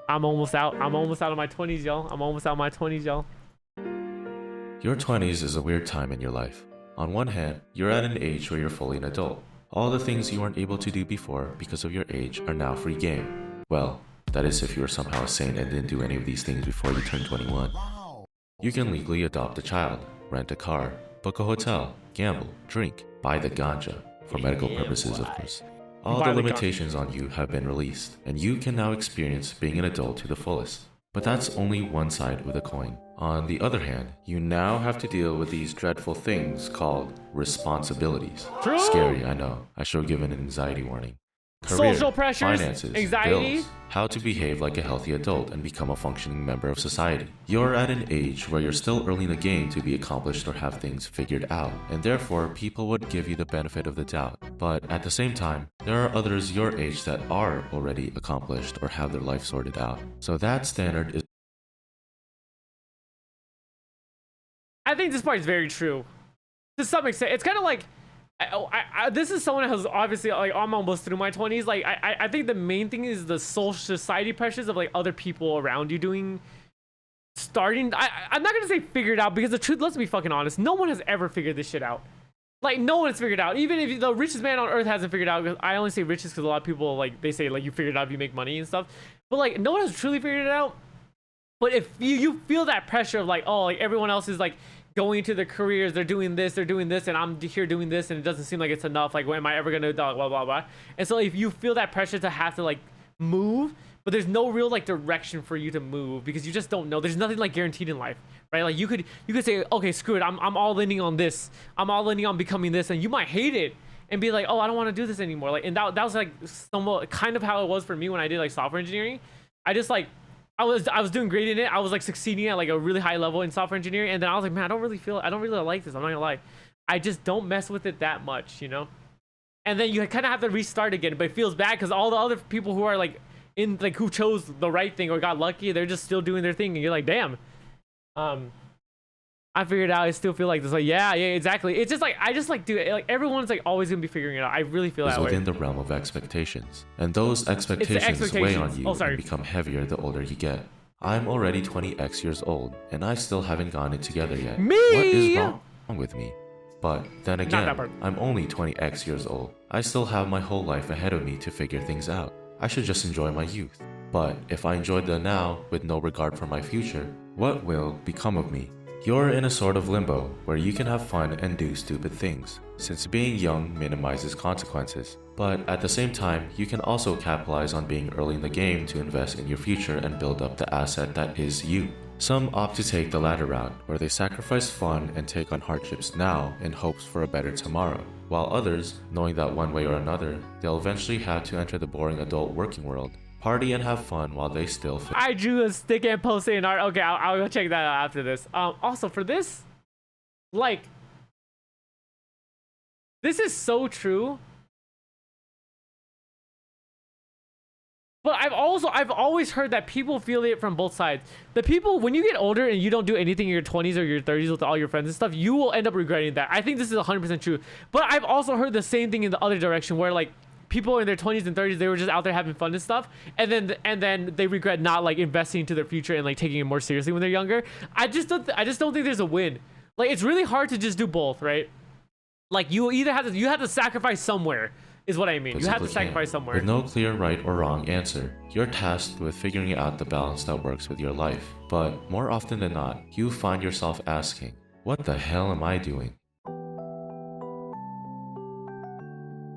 I'm almost out. I'm almost out of my 20s, y'all. I'm almost out of my 20s, y'all. Your 20s is a weird time in your life. On one hand, you're at an age where you're fully an adult. All the things you weren't able to do before because of your age are now free game. Well, that is if you were somehow sane and didn't do any of these things before you turned 21. You can legally adopt a child, rent a car, book a hotel, gamble, drink, buy the ganja, for medical purposes of course. All the limitations on you have been released, and you can now experience being an adult to the fullest. But that's only one side of the coin. On the other hand, you now have to deal with these dreadful things called responsibilities. True. Scary, I know. I should give an anxiety warning. Career, Social pressures, finances, anxiety, bills, how to behave like a healthy adult and become a functioning member of society. You're at an age where you're still early in the game to be accomplished or have things figured out, and therefore people would give you the benefit of the doubt. But at the same time, there are others your age that are already accomplished or have their life sorted out. So that standard is... I think this part is very true. To some extent, it's kind of like, this is someone who's obviously like, I'm almost through my 20s. Like, I think the main thing is the social society pressures of like other people around you starting. I'm not gonna say figured out, because the truth, let's be fucking honest, no one has ever figured this shit out. Like, no one has figured out. Even if the richest man on earth hasn't figured out. I only say richest because a lot of people, like, they say like you figured it out if you make money and stuff. But like, no one has truly figured it out. But if you feel that pressure of like, oh, like everyone else is like going into their careers, they're doing this, and I'm here doing this, and it doesn't seem like it's enough. Like, when am I ever gonna blah blah blah? And so if you feel that pressure to have to like move, but there's no real like direction for you to move because you just don't know. There's nothing like guaranteed in life, right? Like you could say, okay, screw it, I'm all leaning on this, I'm all leaning on becoming this, and you might hate it and be like, oh, I don't want to do this anymore. Like, and that was like somewhat kind of how it was for me when I did like software engineering. I just like I was doing great in it. I was like succeeding at like a really high level in software engineering, and then I was like, man, I don't really like this. I'm not gonna lie, I just don't mess with it that much, you know. And then you kind of have to restart again, but it feels bad because all the other people who are like in like who chose the right thing or got lucky, they're just still doing their thing, and you're like, damn. I figured out. I still feel like this. Like, yeah, exactly. It's just like I just like dude, like everyone's like always gonna be figuring it out. I really feel that way. Within the realm of expectations, and those expectations weigh on you and become heavier the older you get. I'm already 20x years old, and I still haven't gotten it together yet. Me? What is wrong with me? But then again, I'm only 20x years old. I still have my whole life ahead of me to figure things out. I should just enjoy my youth. But if I enjoy the now with no regard for my future, what will become of me? You're in a sort of limbo where you can have fun and do stupid things, since being young minimizes consequences. But at the same time, you can also capitalize on being early in the game to invest in your future and build up the asset that is you. Some opt to take the latter route, where they sacrifice fun and take on hardships now in hopes for a better tomorrow, while others, knowing that one way or another, they'll eventually have to enter the boring adult working world, party and have fun while they still fit. I drew a stick and posted in art. Okay, I'll go check that out after this. Also for this, like, this is so true. But I've always heard that people feel it from both sides. The people, when you get older and you don't do anything in your 20s or your 30s with all your friends and stuff, you will end up regretting that. I think this is 100% true. But I've also heard the same thing in the other direction, where like people in their 20s and 30s, they were just out there having fun and stuff, and then they regret not like investing into their future and like taking it more seriously when they're younger. I just don't think there's a win. Like, it's really hard to just do both, right? Like, you either have to sacrifice somewhere, is what I mean. You have to sacrifice somewhere. With no clear right or wrong answer, you're tasked with figuring out the balance that works with your life. But more often than not, you find yourself asking, what the hell am I doing?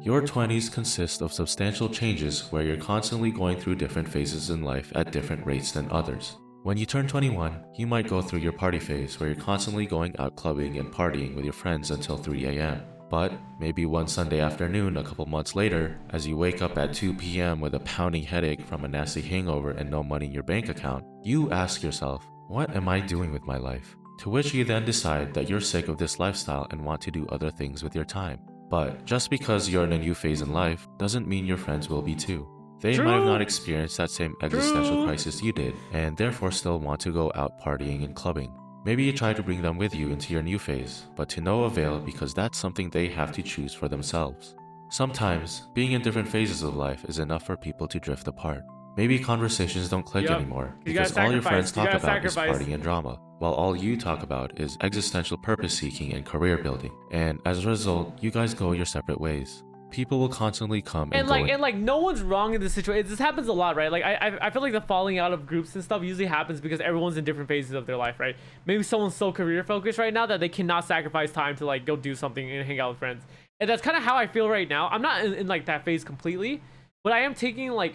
Your 20s consist of substantial changes where you're constantly going through different phases in life at different rates than others. When you turn 21, you might go through your party phase where you're constantly going out clubbing and partying with your friends until 3 a.m. But maybe one Sunday afternoon a couple months later, as you wake up at 2 p.m. with a pounding headache from a nasty hangover and no money in your bank account, you ask yourself, what am I doing with my life? To which you then decide that you're sick of this lifestyle and want to do other things with your time. But just because you're in a new phase in life doesn't mean your friends will be too. They might have not experienced that same existential crisis you did, and therefore still want to go out partying and clubbing. Maybe you try to bring them with you into your new phase, but to no avail because that's something they have to choose for themselves. Sometimes, being in different phases of life is enough for people to drift apart. Maybe conversations don't click Yep. anymore You gotta because all your friends sacrifice. You talk gotta about is sacrifice. partying and drama, while all you talk about is existential purpose seeking and career building. And as a result, you guys go your separate ways. People will constantly come and go. And like no one's wrong in this situation. This happens a lot, right? Like I feel like the falling out of groups and stuff usually happens because everyone's in different phases of their life, right? Maybe someone's so career focused right now that they cannot sacrifice time to like go do something and hang out with friends. And that's kind of how I feel right now. I'm not in like that phase completely, but I am taking like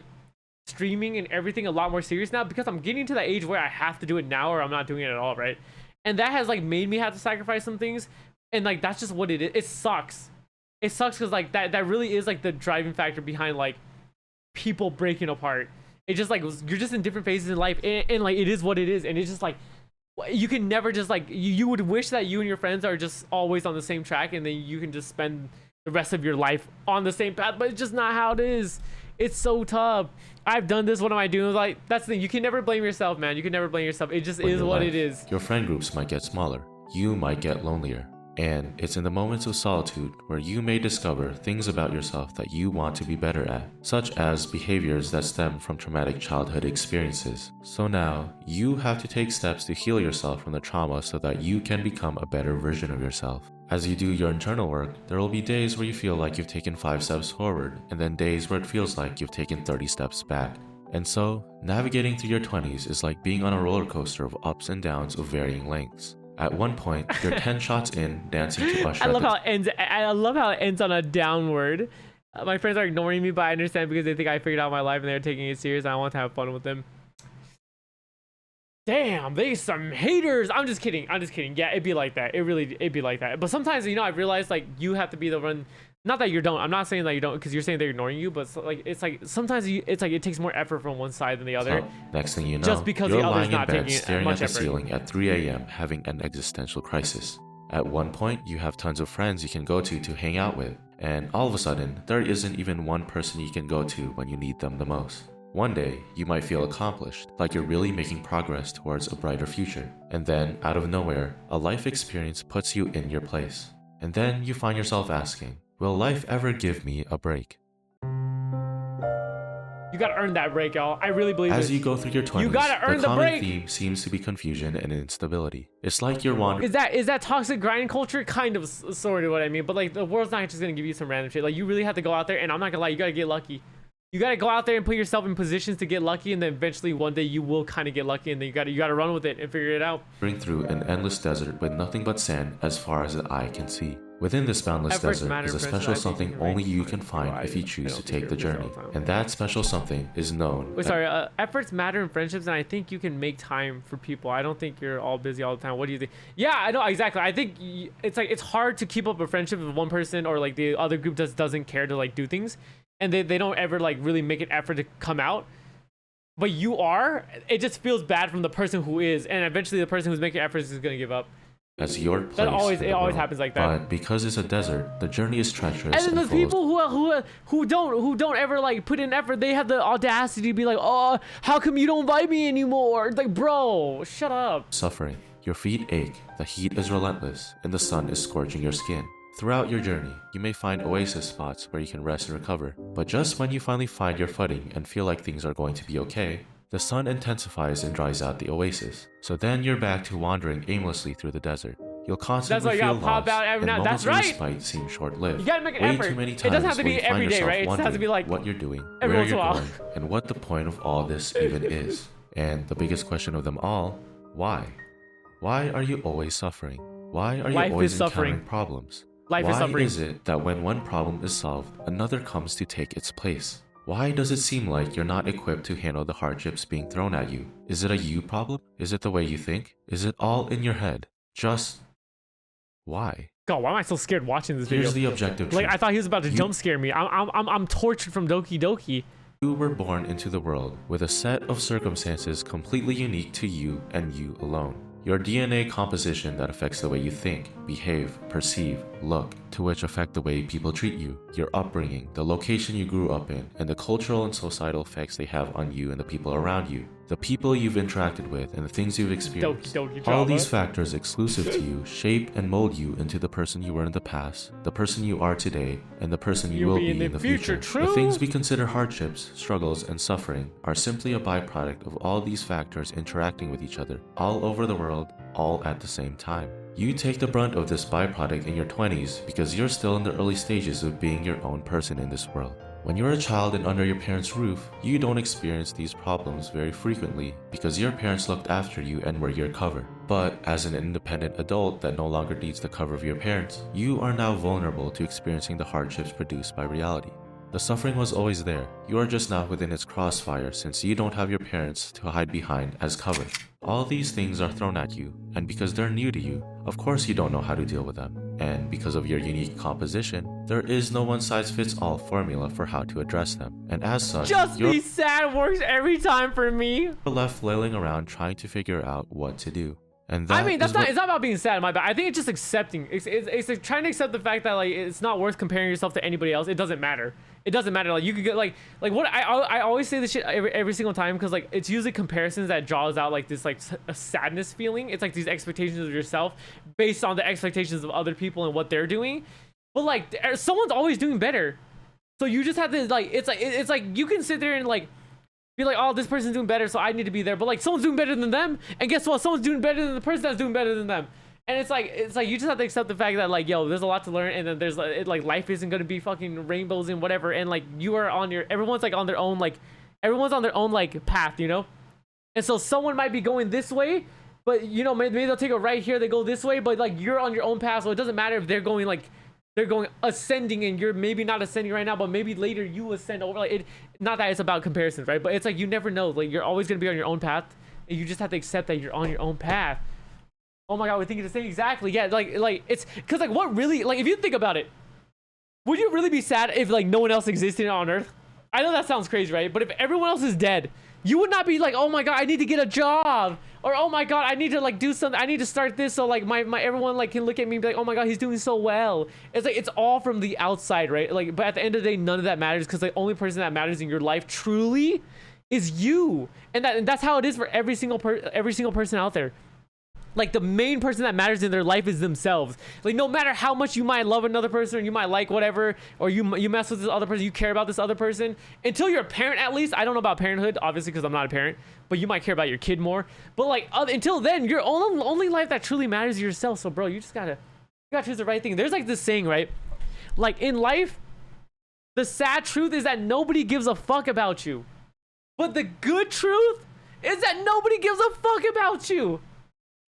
streaming and everything a lot more serious now because I'm getting to that age where I have to do it now or I'm not doing it at all, right? And that has like made me have to sacrifice some things, and like that's just what it is. It sucks. It sucks because like that really is like the driving factor behind like people breaking apart. It just like you're just in different phases in life, and like it is what it is, and it's just like you can never just like you would wish that you and your friends are just always on the same track, and then you can just spend the rest of your life on the same path, but it's just not how it is. It's so tough. I've done this. What am I doing? Like that's the thing. You can never blame yourself, man. You can never blame yourself. It just is what it is. Your friend groups might get smaller. You might get lonelier. And it's in the moments of solitude where you may discover things about yourself that you want to be better at, such as behaviors that stem from traumatic childhood experiences. So now, you have to take steps to heal yourself from the trauma so that you can become a better version of yourself. As you do your internal work, there will be days where you feel like you've taken 5 steps forward, and then days where it feels like you've taken 30 steps back. And so, navigating through your 20s is like being on a roller coaster of ups and downs of varying lengths. At one point, you're 10 shots in, dancing to Usher. I love how it ends on a downward. My friends are ignoring me, but I understand because they think I figured out my life and they're taking it serious. I want to have fun with them. Damn, they some haters. I'm just kidding. Yeah, it'd be like that. It'd be like that. But sometimes, you know, I've realized like you have to be the one. Not that you don't. I'm not saying that you don't, because you're saying they're ignoring you. But it's like sometimes it's like it takes more effort from one side than the other. So, next thing you know, just because you're the other's lying not in bed, taking staring much at the effort. ceiling at 3 a.m., having an existential crisis. At one point, you have tons of friends you can go to hang out with, and all of a sudden, there isn't even one person you can go to when you need them the most. One day, you might feel accomplished, like you're really making progress towards a brighter future. And then, out of nowhere, a life experience puts you in your place. And then you find yourself asking, will life ever give me a break? You gotta earn that break, y'all. I really believe As it. you go through your 20s, You gotta earn the the common break. theme seems to be confusion and instability. It's like you're wandering. Is that toxic grinding culture? Kind of, sort of what I mean. But like the world's not just gonna give you some random shit. Like you really have to go out there, and I'm not gonna lie, you gotta get lucky. You gotta go out there and put yourself in positions to get lucky, and then eventually one day you will kind of get lucky, and then you gotta run with it and figure it out. Through an endless desert with nothing but sand as far as the eye can see. Within this boundless desert is a special something only you can find if you choose to take the journey. And that special something is known. Wait, sorry. Efforts matter in friendships, and I think you can make time for people. I don't think you're all busy all the time. What do you think? Yeah, I know exactly. I think it's like it's hard to keep up a friendship if one person or like the other group just doesn't care to like do things, and they don't ever like really make an effort to come out. But you are. It just feels bad from the person who is, and eventually the person who's making efforts is gonna give up. As your place It always world. happens like that. But because it's a desert, the journey is treacherous. And then the full people who don't ever like put in effort, they have the audacity to be like, oh, how come you don't invite me anymore? It's like, bro, shut up. suffering. Your feet ache, the heat is relentless, and the sun is scorching your skin. Throughout your journey, you may find oasis spots where you can rest and recover. But just when you finally find your footing and feel like things are going to be okay, the sun intensifies and dries out the oasis. So then you're back to wandering aimlessly through the desert. You'll constantly feel lost, and moments of respite seem short-lived. You gotta make an Way effort. too many It doesn't times have to where be you find every day, yourself right? It just has to be wondering like what you're doing, every where once in you're a while. going, and what the point of all this even is. And the biggest question of them all, why? Why are you always suffering? Why are you Life always is suffering. encountering problems? Life is Why suffering. is it that when one problem is solved, another comes to take its place? Why does it seem like you're not equipped to handle the hardships being thrown at you? Is it a you problem? Is it the way you think? Is it all in your head? Just why? God, why am I so scared watching this video? Here's the objective Like truth. I thought he was about to jump scare me. I'm tortured from Doki Doki. You were born into the world with a set of circumstances completely unique to you and you alone. Your DNA composition that affects the way you think, behave, perceive, look, to which affect the way people treat you, your upbringing, the location you grew up in, and the cultural and societal effects they have on you and the people around you. the people you've interacted with, and the things you've experienced. All these factors exclusive to you shape and mold you into the person you were in the past, the person you are today, and the person you will be in the future. True. The things we consider hardships, struggles, and suffering are simply a byproduct of all these factors interacting with each other, all over the world, all at the same time. You take the brunt of this byproduct in your 20s because you're still in the early stages of being your own person in this world. When you're a child and under your parents' roof, you don't experience these problems very frequently because your parents looked after you and were your cover. But as an independent adult that no longer needs the cover of your parents, you are now vulnerable to experiencing the hardships produced by reality. The suffering was always there. You are just not within its crossfire since you don't have your parents to hide behind as cover. All these things are thrown at you, and because they're new to you, of course you don't know how to deal with them. And because of your unique composition, there is no one-size-fits-all formula for how to address them. And as such, just be sad works every time for me. You're left flailing around trying to figure out what to do. And I mean, it's not about being sad, my bad. I think it's just accepting. It's like trying to accept the fact that like it's not worth comparing yourself to anybody else. It doesn't matter. It doesn't matter. Like you could get like what I always say this shit every single time because like it's usually comparisons that draws out like this like a sadness feeling. It's like these expectations of yourself based on the expectations of other people and what they're doing. But like someone's always doing better, so you just have to like it's like you can sit there and like be like, oh, this person's doing better, so I need to be there. But like someone's doing better than them, and guess what? Someone's doing better than the person that's doing better than them. And it's like you just have to accept the fact that like, yo, there's a lot to learn, and then there's like life isn't gonna be fucking rainbows and whatever. And like you are on your everyone's on their own path, you know. And so someone might be going this way, but you know maybe they'll take a right here, they go this way, but like you're on your own path, so it doesn't matter if they're going ascending and you're maybe not ascending right now, but maybe later you ascend over. Like it, not that it's about comparisons, right? But it's like you never know. Like you're always gonna be on your own path, and you just have to accept that you're on your own path. Oh my god, we're thinking the same exactly. Yeah, like it's because like what really like if you think about it, would you really be sad if like no one else existed on Earth? I know that sounds crazy, right? But if everyone else is dead, you would not be like, oh my god, I need to get a job, or oh my god, I need to like do something, I need to start this so like my everyone like can look at me and be like, oh my god, he's doing so well. It's like it's all from the outside, right? Like but at the end of the day, none of that matters because the only person that matters in your life truly is you. And that's how it is for every single person out there. Like the main person that matters in their life is themselves. Like no matter how much you might love another person, or you might like whatever, or you mess with this other person, you care about this other person, until you're a parent at least. I don't know about parenthood, obviously, because I'm not a parent, but you might care about your kid more. But like until then, your only life that truly matters is yourself. So bro, you gotta choose the right thing. There's like this saying, right? Like in life, the sad truth is that nobody gives a fuck about you. But the good truth is that nobody gives a fuck about you.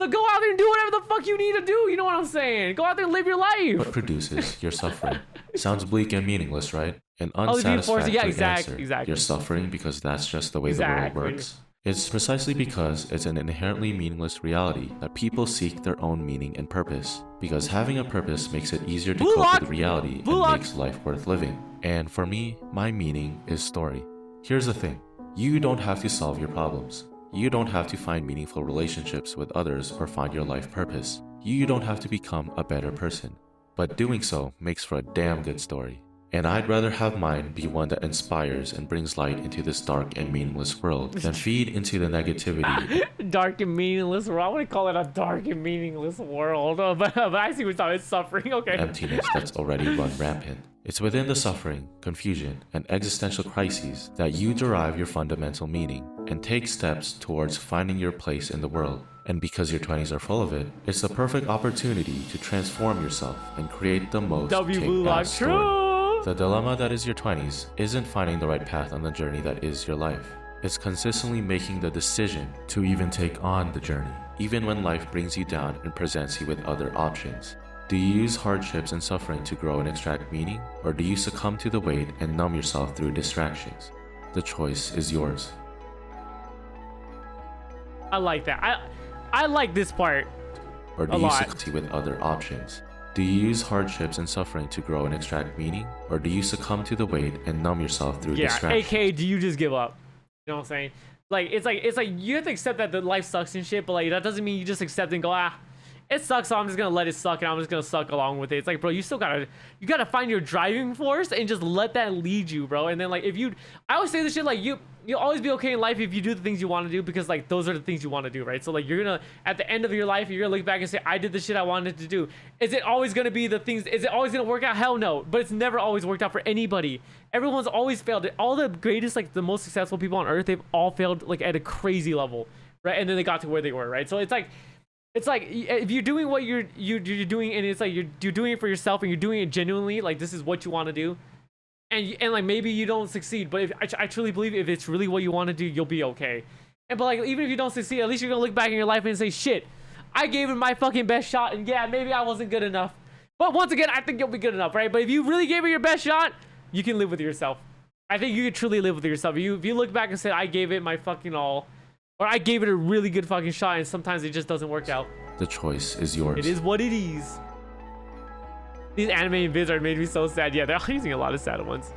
So go out there and do whatever the fuck you need to do. You know what I'm saying? Go out there and live your life. What produces your suffering? Sounds bleak and meaningless, right? An unsatisfactory answer. Exactly. You're suffering because that's just the way the world works. It's precisely because it's an inherently meaningless reality that people seek their own meaning and purpose. Because having a purpose makes it easier to cope with reality and makes life worth living. And for me, my meaning is story. Here's the thing. You don't have to solve your problems. You don't have to find meaningful relationships with others or find your life purpose. You don't have to become a better person. But doing so makes for a damn good story. And I'd rather have mine be one that inspires and brings light into this dark and meaningless world than feed into the negativity. Dark and meaningless world. I want to call it a dark and meaningless world. But I see what's it's suffering. Okay. Emptiness that's already run rampant. It's within the suffering, confusion, and existential crises that you derive your fundamental meaning and take steps towards finding your place in the world. And because your 20s are full of it, it's the perfect opportunity to transform yourself and create the most kick-ass story. The dilemma that is your 20s isn't finding the right path on the journey that is your life. It's consistently making the decision to even take on the journey, even when life brings you down and presents you with other options. Do you use hardships and suffering to grow and extract meaning, or do you succumb to the weight and numb yourself through distractions? The choice is yours. I like that. I like this part. Or do you succumb with other options? Do you use hardships and suffering to grow and extract meaning, or do you succumb to the weight and numb yourself through distractions? AKA, do you just give up? You know what I'm saying? Like it's like you have to accept that the life sucks and shit, but like that doesn't mean you just accept and go it sucks, so I'm just gonna let it suck, and I'm just gonna suck along with it. It's like, bro, you gotta find your driving force and just let that lead you, bro. And then like I always say this shit, like you'll always be okay in life if you do the things you want to do, because like those are the things you want to do, right? So like you're gonna, at the end of your life, you're gonna look back and say, I did the shit I wanted to do. Is it always gonna be the things? Is it always gonna work out? Hell no. But it's never always worked out for anybody. Everyone's always failed. All the greatest, like the most successful people on earth, they've all failed like at a crazy level, right? And then they got to where they were, right? So it's like if you're doing what you're doing, and it's like you're doing it for yourself, and you're doing it genuinely, like this is what you want to do, and like maybe you don't succeed, but I truly believe if it's really what you want to do, you'll be okay. And but like even if you don't succeed, at least you're gonna look back in your life and say, shit, I gave it my fucking best shot, and yeah, maybe I wasn't good enough, but once again, I think you'll be good enough, right? But if you really gave it your best shot, you can live with yourself. I think you can truly live with yourself. If you look back and say, I gave it my fucking all, or I gave it a really good fucking shot, and sometimes it just doesn't work out. The choice is yours. It is what it is. These anime vids are made me so sad. Yeah, they're using a lot of sad ones.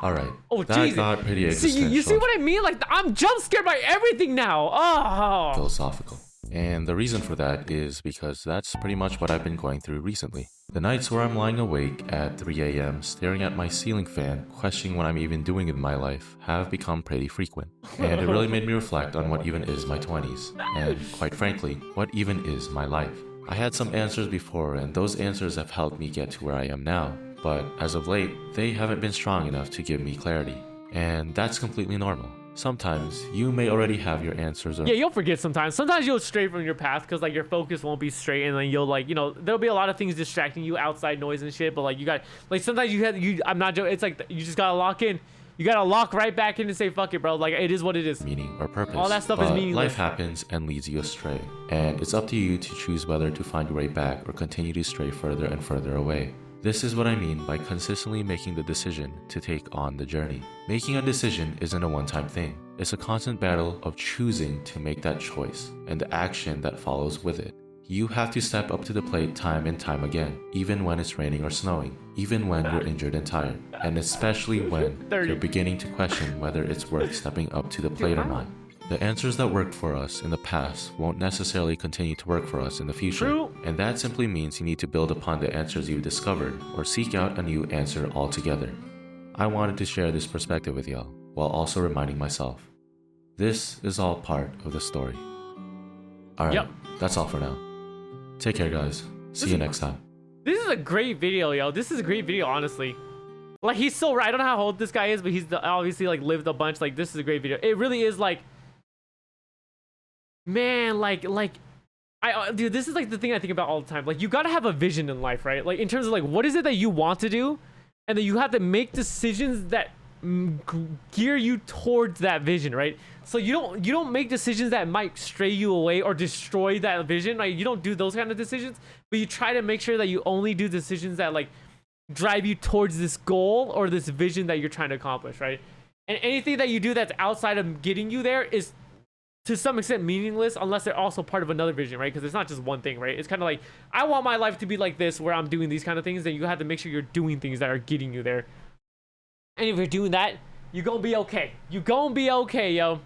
All right. Oh, that Jesus. got pretty existential. See, you see what I mean? Like, I'm jump scared by everything now. Oh. Philosophical. And the reason for that is because that's pretty much what I've been going through recently. The nights where I'm lying awake at 3 a.m. staring at my ceiling fan, questioning what I'm even doing in my life, have become pretty frequent. And it really made me reflect on what even is my 20s. And quite frankly, what even is my life. I had some answers before, and those answers have helped me get to where I am now. But as of late, they haven't been strong enough to give me clarity. And that's completely normal. Sometimes you may already have your answers. Yeah, you'll forget sometimes. Sometimes you'll stray from your path because like your focus won't be straight, and then you'll like, you know, there'll be a lot of things distracting you, outside noise and shit. But like you got, like sometimes I'm not joking. It's like you just gotta lock in. You gotta lock right back in and say, fuck it, bro. Like it is what it is. Meaning or purpose. All that stuff is meaningless. Life happens and leads you astray, and it's up to you to choose whether to find your way back or continue to stray further and further away. This is what I mean by consistently making the decision to take on the journey. Making a decision isn't a one-time thing. It's a constant battle of choosing to make that choice and the action that follows with it. You have to step up to the plate time and time again, even when it's raining or snowing, even when you're injured and tired, and especially when you're beginning to question whether it's worth stepping up to the plate or not. The answers that worked for us in the past won't necessarily continue to work for us in the future. True. And that simply means you need to build upon the answers you've discovered or seek out a new answer altogether. I wanted to share this perspective with y'all, while also reminding myself, this is all part of the story. Alright, Yep. That's all for now. Take care, guys. See you next time. This is a great video, yo. This is a great video, honestly. Like, he's so right. I don't know how old this guy is, but he's obviously like lived a bunch. Like, this is a great video. It really is like, man, dude, this is like the thing I think about all the time. Like, you gotta have a vision in life, right? Like, in terms of like, what is it that you want to do, and then you have to make decisions that gear you towards that vision, right? So you don't make decisions that might stray you away or destroy that vision. Like, you don't do those kind of decisions, but you try to make sure that you only do decisions that like drive you towards this goal or this vision that you're trying to accomplish, right? And anything that you do that's outside of getting you there is to some extent meaningless unless they're also part of another vision, right? Because it's not just one thing, right? It's kind of like, I want my life to be like this, where I'm doing these kind of things, then you have to make sure you're doing things that are getting you there. And if you're doing that, you're gonna be okay. You're gonna be okay, yo.